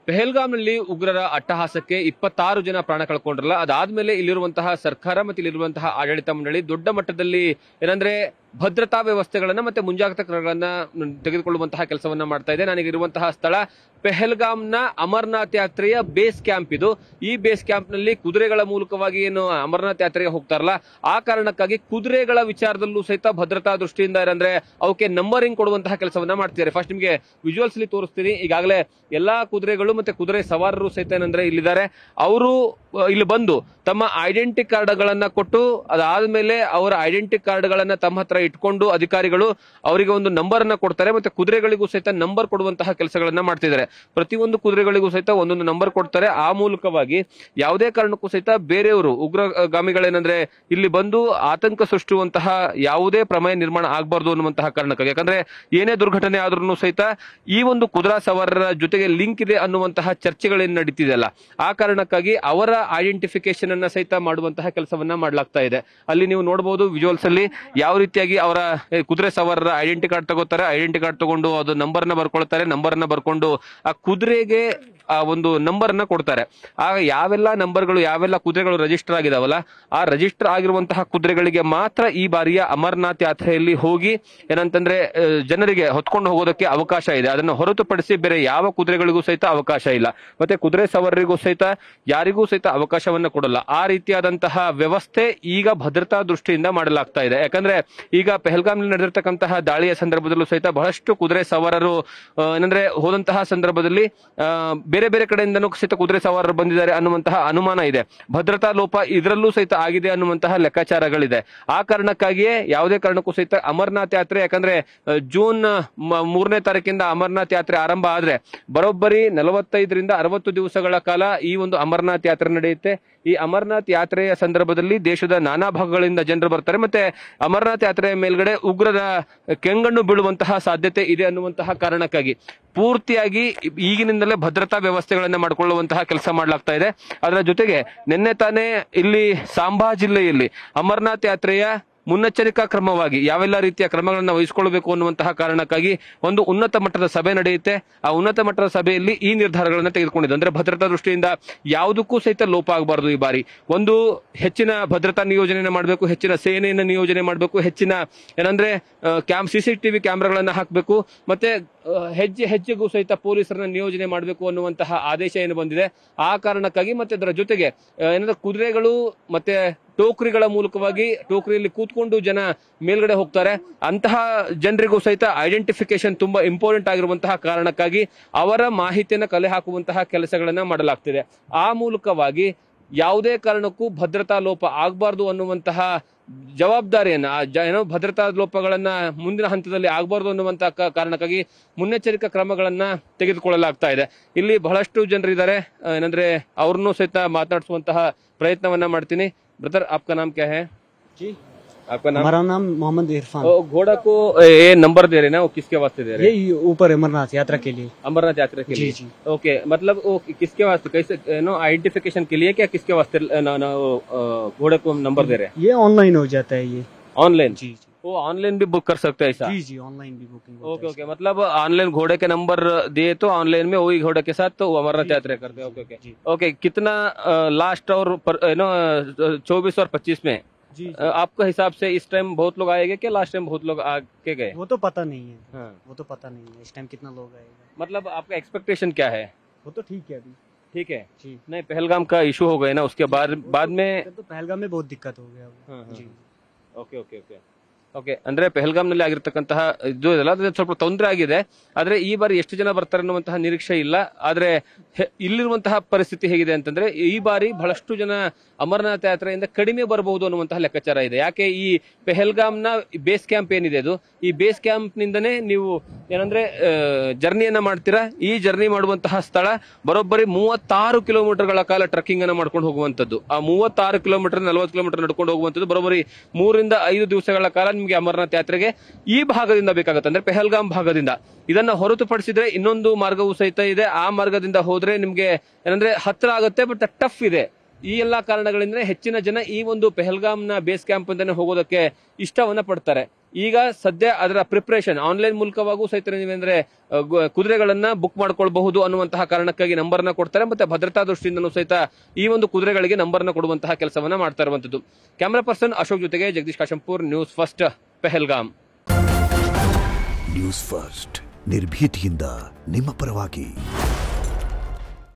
ಪೆಹಲ್ಗಾಮ್ನಲ್ಲಿ ಉಗ್ರರ ಅಟ್ಟಹಾಸಕ್ಕೆ 26 ಜನ ಪ್ರಾಣ ಕಳ್ಕೊಂಡ್ರಲ್ಲ, ಅದಾದ್ಮೇಲೆ ಇಲ್ಲಿರುವಂತಹ ಸರ್ಕಾರ ಮತ್ತೆ ಇಲ್ಲಿರುವಂತಹ ಆಡಳಿತ ಮಂಡಳಿ ದೊಡ್ಡ ಮಟ್ಟದಲ್ಲಿ ಏನಂದ್ರೆ ಭದ್ರತಾ ವ್ಯವಸ್ಥೆಗಳನ್ನ ಮತ್ತೆ ಮುಂಜಾಗ್ರತಾ ಕ್ರಮಗಳನ್ನ ತೆಗೆದುಕೊಳ್ಳುವಂತಹ ಕೆಲಸವನ್ನ ಮಾಡ್ತಾ ಇದೆ. ನನಗಿರುವಂತಹ ಸ್ಥಳ ಪೆಹಲ್ಗಾಮ್ನ ಅಮರನಾಥ್ ಯಾತ್ರೆಯ ಬೇಸ್ ಕ್ಯಾಂಪ್ ಇದು. ಈ ಬೇಸ್ ಕ್ಯಾಂಪ್ ನಲ್ಲಿ ಕುದುರೆಗಳ ಮೂಲಕವಾಗಿ ಏನು ಅಮರನಾಥ್ ಯಾತ್ರೆಗೆ ಹೋಗ್ತಾರಲ್ಲ, ಆ ಕಾರಣಕ್ಕಾಗಿ ಕುದುರೆಗಳ ವಿಚಾರದಲ್ಲೂ ಸಹಿತ ಭದ್ರತಾ ದೃಷ್ಟಿಯಿಂದ ಏನಂದ್ರೆ ಅವಕ್ಕೆ ನಂಬರಿಂಗ್ ಕೊಡುವಂತಹ ಕೆಲಸವನ್ನ ಮಾಡ್ತಿದ್ದಾರೆ. ಫಸ್ಟ್ ನಿಮಗೆ ವಿಜುವಲ್ಸ್ ಅಲ್ಲಿ ತೋರಿಸ್ತೀನಿ. ಈಗಾಗಲೇ ಎಲ್ಲಾ ಕುದುರೆಗಳು ಮತ್ತೆ ಕುದುರೆ ಸವಾರರು ಸಹಿತ ಏನಂದ್ರೆ ಇಲ್ಲಿದ್ದಾರೆ. ಅವರು ಇಲ್ಲಿ ಬಂದು ತಮ್ಮ ಐಡೆಂಟಿ ಕಾರ್ಡ್ ಗಳನ್ನ ಕೊಟ್ಟು ಅದಾದ್ಮೇಲೆ ಅವರ ಐಡೆಂಟಿ ಕಾರ್ಡ್ ಗಳನ್ನ ತಮ್ಮ ಹತ್ರ ಇಟ್ಕೊಂಡು ಅಧಿಕಾರಿಗಳು ಅವರಿಗೆ ಒಂದು ನಂಬರ್ ಅನ್ನ ಕೊಡ್ತಾರೆ. ಮತ್ತೆ ಕುದುರೆಗಳಿಗೂ ಸಹಿತ ನಂಬರ್ ಕೊಡುವಂತಹ ಕೆಲಸಗಳನ್ನ ಮಾಡ್ತಿದ್ದಾರೆ. ಪ್ರತಿಯೊಂದು ಕುದುರೆಗಳಿಗೂ ಸಹಿತ ಒಂದೊಂದು ನಂಬರ್ ಕೊಡ್ತಾರೆ. ಆ ಮೂಲಕವಾಗಿ ಯಾವುದೇ ಕಾರಣಕ್ಕೂ ಸಹಿತ ಬೇರೆಯವರು ಉಗ್ರಗಾಮಿಗಳೇನಂದ್ರೆ ಇಲ್ಲಿ ಬಂದು ಆತಂಕ ಸೃಷ್ಟಿಸುವಂತಹ ಯಾವುದೇ ಪ್ರಮೇಯ ನಿರ್ಮಾಣ ಆಗಬಾರ್ದು ಅನ್ನುವಂತಹ ಕಾರಣಕ್ಕಾಗಿ, ಯಾಕಂದ್ರೆ ಏನೇ ದುರ್ಘಟನೆ ಆದ್ರೂ ಸಹಿತ ಈ ಒಂದು ಕುದುರಾ ಸವಾರರ ಜೊತೆಗೆ ಲಿಂಕ್ ಇದೆ ಅನ್ನುವಂತಹ ಚರ್ಚೆಗಳೇನು ನಡೀತಿದೆಯಲ್ಲ, ಆ ಕಾರಣಕ್ಕಾಗಿ ಅವರ ಐಡೆಂಟಿಫಿಕೇಶನ್ ಅನ್ನ ಸಹಿತ ಮಾಡುವಂತಹ ಕೆಲಸವನ್ನ ಮಾಡಲಾಗ್ತಾ ಇದೆ. ಅಲ್ಲಿ ನೀವು ನೋಡಬಹುದು ವಿಜುವಲ್ಸ್ ಅಲ್ಲಿ ಯಾವ ರೀತಿಯಾಗಿ ಅವರ ಕುದುರೆ ಸವಾರರ ಐಡೆಂಟಿ ಕಾರ್ಡ್ ತಗೋತಾರೆ. ಐಡೆಂಟಿ ಕಾರ್ಡ್ ತಗೊಂಡು ಅದು ನಂಬರ್ ನ ಬರ್ಕೊಳ್ತಾರೆ. ನಂಬರ್ ನ ಬರ್ಕೊಂಡು ಆ ಕುದುರೆಗೆ ಆ ಒಂದು ನಂಬರ್ ನ ಕೊಡ್ತಾರೆ. ಆಗ ಯಾವೆಲ್ಲ ನಂಬರ್ಗಳು ಯಾವೆಲ್ಲ ಕುದುರೆಗಳು ರಿಜಿಸ್ಟರ್ ಆಗಿದಾವಲ್ಲ, ಆ ರಿಜಿಸ್ಟರ್ ಆಗಿರುವಂತಹ ಕುದುರೆಗಳಿಗೆ ಮಾತ್ರ ಈ ಬಾರಿಯ ಅಮರನಾಥ್ ಯಾತ್ರೆಯಲ್ಲಿ ಹೋಗಿ ಏನಂತಂದ್ರೆ ಜನರಿಗೆ ಹೊತ್ಕೊಂಡು ಹೋಗೋದಕ್ಕೆ ಅವಕಾಶ ಇದೆ. ಅದನ್ನು ಹೊರತುಪಡಿಸಿ ಬೇರೆ ಯಾವ ಕುದುರೆಗಳಿಗೂ ಸಹಿತ ಅವಕಾಶ ಇಲ್ಲ. ಮತ್ತೆ ಕುದುರೆ ಸವಾರರಿಗೂ ಸಹಿತ ಯಾರಿಗೂ ಸಹಿತ ಅವಕಾಶವನ್ನ ಕೊಡಲ್ಲ. ಆ ರೀತಿಯಾದಂತಹ ವ್ಯವಸ್ಥೆ ಈಗ ಭದ್ರತಾ ದೃಷ್ಟಿಯಿಂದ ಮಾಡಲಾಗ್ತಾ ಇದೆ. ಯಾಕಂದ್ರೆ ಈಗ ಪೆಹಲ್ಗಾಮ್ನಲ್ಲಿ ನಡೆದಿರ್ತಕ್ಕಂತಹ ದಾಳಿಯ ಸಂದರ್ಭದಲ್ಲೂ ಸಹಿತ ಬಹಳಷ್ಟು ಕುದುರೆ ಸವಾರರು ಏನಂದ್ರೆ ಹೋದಂತಹ ಸಂದರ್ಭದಲ್ಲಿ ಬೇರೆ ಬೇರೆ ಕಡೆಯಿಂದನೂ ಸಹಿತ ಕುದುರೆ ಸವಾರರು ಬಂದಿದ್ದಾರೆ ಅನ್ನುವಂತಹ ಅನುಮಾನ ಇದೆ. ಭದ್ರತಾ ಲೋಪ ಇದರಲ್ಲೂ ಸಹಿತ ಆಗಿದೆ ಅನ್ನುವಂತಹ ಲೆಕ್ಕಾಚಾರಗಳಿದೆ. ಆ ಕಾರಣಕ್ಕಾಗಿಯೇ ಯಾವುದೇ ಕಾರಣಕ್ಕೂ ಸಹಿತ ಅಮರನಾಥ್ ಯಾತ್ರೆ, ಯಾಕಂದ್ರೆ ಜೂನ್ 3ನೇ ತಾರೀಕಿಂದ ಅಮರನಾಥ್ ಯಾತ್ರೆ ಆರಂಭ ಆದ್ರೆ ಬರೋಬ್ಬರಿ 45ರಿಂದ 60 ದಿವಸಗಳ ಕಾಲ ಈ ಒಂದು ಅಮರನಾಥ್ ಯಾತ್ರೆ ನಡೆಯುತ್ತೆ. ಈ ಅಮರನಾಥ್ ಯಾತ್ರೆಯ ಸಂದರ್ಭದಲ್ಲಿ ದೇಶದ ನಾನಾ ಭಾಗಗಳಿಂದ ಜನರು ಬರ್ತಾರೆ. ಮತ್ತೆ ಅಮರನಾಥ್ ಯಾತ್ರೆಯ ಮೇಲ್ಗಡೆ ಉಗ್ರರ ಕೆಂಗಣ್ಣು ಬೀಳುವಂತಹ ಸಾಧ್ಯತೆ ಇದೆ ಅನ್ನುವಂತಹ ಕಾರಣಕ್ಕಾಗಿ ಪೂರ್ತಿಯಾಗಿ ಈಗಿನಿಂದಲೇ ಭದ್ರತಾ ವ್ಯವಸ್ಥೆಗಳನ್ನ ಮಾಡಿಕೊಳ್ಳುವಂತಹ ಕೆಲಸ ಮಾಡಲಾಗ್ತಾ ಇದೆ. ಅದರ ಜೊತೆಗೆ ನಿನ್ನೆ ತಾನೇ ಇಲ್ಲಿ ಸಾಂಬಾ ಜಿಲ್ಲೆಯಲ್ಲಿ ಅಮರನಾಥ್ ಯಾತ್ರೆಯ ಮುನ್ನೆಚ್ಚರಿಕಾ ಕ್ರಮವಾಗಿ ಯಾವೆಲ್ಲ ರೀತಿಯ ಕ್ರಮಗಳನ್ನು ವಹಿಸಿಕೊಳ್ಳಬೇಕು ಅನ್ನುವಂತಹ ಕಾರಣಕ್ಕಾಗಿ ಒಂದು ಉನ್ನತ ಮಟ್ಟದ ಸಭೆ ನಡೆಯುತ್ತೆ. ಆ ಉನ್ನತ ಮಟ್ಟದ ಸಭೆಯಲ್ಲಿ ಈ ನಿರ್ಧಾರಗಳನ್ನು ತೆಗೆದುಕೊಂಡಿದೆ. ಅಂದ್ರೆ ಭದ್ರತಾ ದೃಷ್ಟಿಯಿಂದ ಯಾವುದಕ್ಕೂ ಸಹಿತ ಲೋಪ ಆಗಬಾರದು. ಈ ಬಾರಿ ಒಂದು ಹೆಚ್ಚಿನ ಭದ್ರತಾ ನಿಯೋಜನೆ ಮಾಡಬೇಕು, ಹೆಚ್ಚಿನ ಸೇನೆಯನ್ನು ನಿಯೋಜನೆ ಮಾಡಬೇಕು, ಹೆಚ್ಚಿನ ಏನಂದ್ರೆ CCTV ಕ್ಯಾಮೆರಾಗಳನ್ನ ಹಾಕಬೇಕು, ಮತ್ತೆ ಹೆಜ್ಜೆ ಹೆಜ್ಜೆಗೂ ಸಹಿತ ಪೊಲೀಸರನ್ನ ನಿಯೋಜನೆ ಮಾಡಬೇಕು ಅನ್ನುವಂತಹ ಆದೇಶ ಏನು ಬಂದಿದೆ. ಆ ಕಾರಣಕ್ಕಾಗಿ ಮತ್ತೆ ಅದರ ಜೊತೆಗೆ ಏನಂದ್ರೆ ಕುದುರೆಗಳು ಮತ್ತೆ ಟೋಕ್ರಿಗಳ ಮೂಲಕವಾಗಿ ಟೋಕ್ರಿಯಲ್ಲಿ ಕೂತ್ಕೊಂಡು ಜನ ಮೇಲ್ಗಡೆ ಹೋಗ್ತಾರೆ. ಅಂತಹ ಜನರಿಗೂ ಸಹಿತ ಐಡೆಂಟಿಫಿಕೇಶನ್ ತುಂಬಾ ಇಂಪಾರ್ಟೆಂಟ್ ಆಗಿರುವಂತಹ ಕಾರಣಕ್ಕಾಗಿ ಅವರ ಮಾಹಿತಿಯನ್ನು ಕಲೆ ಹಾಕುವಂತಹ ಕೆಲಸಗಳನ್ನ ಮಾಡಲಾಗ್ತಿದೆ. ಆ ಮೂಲಕವಾಗಿ ಯಾವುದೇ ಕಾರಣಕ್ಕೂ ಭದ್ರತಾ ಲೋಪ ಆಗಬಾರ್ದು ಅನ್ನುವಂತಹ ಜವಾಬ್ದಾರಿಯನ್ನ ಏನೋ ಭದ್ರತಾ ಲೋಪಗಳನ್ನ ಮುಂದಿನ ಹಂತದಲ್ಲಿ ಆಗಬಾರ್ದು ಅನ್ನುವಂತಹ ಕಾರಣಕ್ಕಾಗಿ ಮುನ್ನೆಚ್ಚರಿಕಾ ಕ್ರಮಗಳನ್ನ ತೆಗೆದುಕೊಳ್ಳಲಾಗ್ತಾ ಇದೆ. ಇಲ್ಲಿ ಬಹಳಷ್ಟು ಜನರಿದ್ದಾರೆ, ಏನಂದ್ರೆ ಅವ್ರನ್ನೂ ಸಹಿತ ಮಾತನಾಡಿಸುವಂತಹ ಪ್ರಯತ್ನವನ್ನ ಮಾಡ್ತೀನಿ. ब्रदर आपका नाम क्या है जी? आपका नाम? हमारा नाम मोहम्मद इरफान। घोड़ा को ये नंबर दे रहे हैं ना, वो किसके वास्ते दे रहे हैं? ये ऊपर अमरनाथ यात्रा के लिए। अमरनाथ यात्रा के लिए? जी। ओके, मतलब वो किसके वास्ते, कैसे नो आइडेंटिफिकेशन के लिए क्या किसके वास्ते घोड़े को नंबर दे रहे हैं? ये ऑनलाइन हो जाता है। ये ऑनलाइन? जी। वो ऑनलाइन भी बुक कर सकते हैं ऐसा? जी, ऑनलाइन भी बुकिंग। ओके, मतलब ऑनलाइन घोड़े के नंबर दिए तो ऑनलाइन में वही घोड़े के साथ तो अमरनाथ यात्रा करते हैं। ओके, कितना लास्ट और 24 और 25 में जी आपका हिसाब से इस टाइम बहुत लोग आएंगे क्या? लास्ट टाइम बहुत लोग आके गए? वो तो पता नहीं है। हाँ। वो तो पता नहीं है इस टाइम कितना लोग आएगा। मतलब आपका एक्सपेक्टेशन क्या है? वो तो ठीक है अभी। ठीक है जी। नहीं, पहलगाम का इशू हो गया ना, उसके बाद में तो पहलगाम में बहुत दिक्कत हो गया। जी। ಓಕೆ, ಅಂದ್ರೆ ಪೆಹಲ್ಗಾಮ್ನಲ್ಲಿ ಆಗಿರ್ತಕ್ಕಂತಹ ಇದು ಇದೆಲ್ಲ ಅದು ಸ್ವಲ್ಪ ತೊಂದರೆ ಆಗಿದೆ. ಆದ್ರೆ ಈ ಬಾರಿ ಎಷ್ಟು ಜನ ಬರ್ತಾರೆ ಅನ್ನುವಂತಹ ನಿರೀಕ್ಷೆ ಇಲ್ಲ. ಆದ್ರೆ ಇಲ್ಲಿರುವಂತಹ ಪರಿಸ್ಥಿತಿ ಹೇಗಿದೆ ಅಂತಂದ್ರೆ ಈ ಬಾರಿ ಬಹಳಷ್ಟು ಜನ ಅಮರನಾಥ ಯಾತ್ರೆಯಿಂದ ಕಡಿಮೆ ಬರಬಹುದು ಅನ್ನುವಂತಹ ಲೆಕ್ಕಾಚಾರ ಇದೆ. ಯಾಕೆ ಈ ಪೆಹಲ್ಗಾಮ್ನ ಬೇಸ್ ಕ್ಯಾಂಪ್ ಏನಿದೆ ಅದು, ಈ ಬೇಸ್ ಕ್ಯಾಂಪ್ ನಿಂದನೇ ನೀವು ಏನಂದ್ರೆ ಜರ್ನಿಯನ್ನ ಮಾಡ್ತೀರಾ. ಈ ಜರ್ನಿ ಮಾಡುವಂತಹ ಸ್ಥಳ ಬರೋಬ್ಬರಿ 36 ಕಿಲೋಮೀಟರ್ಗಳ ಕಾಲ ಟ್ರಕ್ಕಿಂಗ್ ಅನ್ನ ಮಾಡ್ಕೊಂಡು ಹೋಗುವಂತದ್ದು. ಆ 36 ಕಿಲೋಮೀಟರ್ 40 ಕಿಲೋಮೀಟರ್ ನಡ್ಕೊಂಡು ಹೋಗುವಂತದ್ದು ಬರೋಬ್ಬರಿ 3 ರಿಂದ 5 ದಿವಸಗಳ ಕಾಲ ನಿಮಗೆ ಅಮರನಾಥ್ ಯಾತ್ರೆಗೆ ಈ ಭಾಗದಿಂದ ಬೇಕಾಗುತ್ತೆ, ಅಂದ್ರೆ ಪೆಹಲ್ಗಾಮ್ ಭಾಗದಿಂದ. ಇದನ್ನ ಹೊರತುಪಡಿಸಿದ್ರೆ ಇನ್ನೊಂದು ಮಾರ್ಗವೂ ಸಹಿತ ಇದೆ. ಆ ಮಾರ್ಗದಿಂದ ಹೋದ್ರೆ ನಿಮ್ಗೆ ಏನಂದ್ರೆ ಹತ್ರ ಆಗುತ್ತೆ, ಬಟ್ ಟಫ್ ಇದೆ. ಈ ಎಲ್ಲಾ ಕಾರಣಗಳಿಂದ ಹೆಚ್ಚಿನ ಜನ ಈ ಒಂದು ಪೆಹಲ್ಗಾಮ್ನ ಬೇಸ್ ಕ್ಯಾಂಪ್ ಅಂತಾನೆ ಹೋಗೋದಕ್ಕೆ ಇಷ್ಟವನ್ನ ಪಡ್ತಾರೆ. ಈಗ ಸದ್ಯ ಅದರ ಪ್ರಿಪರೇಷನ್ ಆನ್ಲೈನ್ ಮೂಲಕವಾಗೂ ಸಹಿತ ನೀವೇಂದ್ರೆ ಕುದುರೆಗಳನ್ನ ಬುಕ್ ಮಾಡ್ಕೊಳ್ಬಹುದು ಅನ್ನುವಂತಹ ಕಾರಣಕ್ಕಾಗಿ ನಂಬರ್ನ ಕೊಡ್ತಾರೆ. ಮತ್ತೆ ಭದ್ರತಾ ದೃಷ್ಟಿಯಿಂದನೂ ಸಹಿತ ಈ ಒಂದು ಕುದುರೆಗಳಿಗೆ ನಂಬರ್ನ ಕೊಡುವಂತಹ ಕೆಲಸವನ್ನ ಮಾಡ್ತಾ ಇರುವಂತದ್ದು. ಕ್ಯಾಮರಾ ಪರ್ಸನ್ ಅಶೋಕ್ ಜೊತೆಗೆ Jagadish Kashempur, news first, Pahalgam. News first ನಿರ್ಭೀತಿಯಿಂದ ನಿಮ್ಮ ಪರವಾಗಿ.